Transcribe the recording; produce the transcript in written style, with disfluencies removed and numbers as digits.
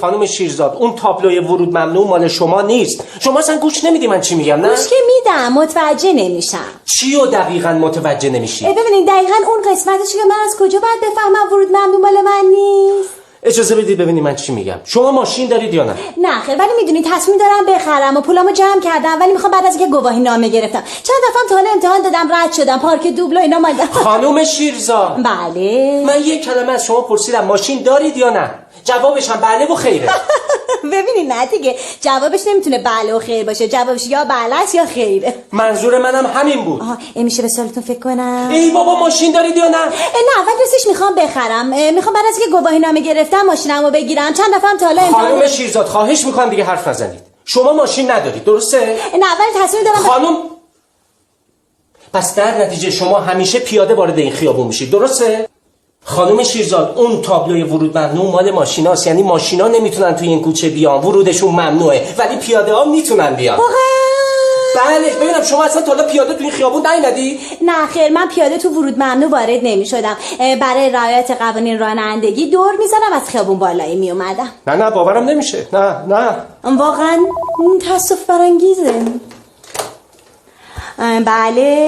خانم شیرزاد اون تابلوی ورود ممنوع مال شما نیست. شما اصلا گوش نمیدی من چی میگم؟ نه گوش که میدم، متوجه نمیشم. چیو دقیقاً متوجه نمیشی؟ ببینید دقیقاً اون قسمتش که من از کجا باید بفهمم ورود ممنوع مال من نیست؟ اجازه بدید ببینی من چی میگم. شما ماشین دارید یا نه؟ نه خیر، ولی میدونی تصمیم دارم بخرم و پولامو جمع کردم، ولی میخوام بعد از اینکه گواهی نامه گرفتم. چند دفعه تا حالا امتحان دادم رد شدم، پارک دوبلو اینا ماندم. خانم شیرزاد بله. من یک کلمه از شما پرسیدم ماشین دارید یا نه؟ جوابش هم بله و خیره. ببینید نه دیگه، جوابش نمیتونه بله و خیر باشه، جوابش یا بله است یا خیره. منظور منم همین بود. میشه به سوالتون فکر کنم؟ ای بابا ماشین دارید یا نه؟ نه ولی دوستش میخوام بخرم. میخوام بعد از اینکه گواهی نامه گرفتم ماشینمو بگیرم. چند دفعه تا حالا خانم شیرزاد خواهش میکنم دیگه حرف نزنید. شما ماشین ندارید درسته؟ نه ولی تصمیم دارم. خانم پس در نتیجه شما همیشه پیاده وارد این خیابون میشید درسته؟ خانم شیرزاد اون تابلوی ورود ممنوع مال ماشیناست، یعنی ماشینا نمیتونن توی این کوچه بیان، ورودشون ممنوعه، ولی پیاده ها میتونن بیان. بله ببینم شما اصلا تا حالا پیاده تو این خیابون نیومدی؟ نه خیر، من پیاده تو ورود ممنوع وارد نمیشدم. برای رعایت قوانین رانندگی دور میزنم از خیابون بالایی میومدم. نه باورم نمیشه. نه واقعا تاسف برانگیزه. بله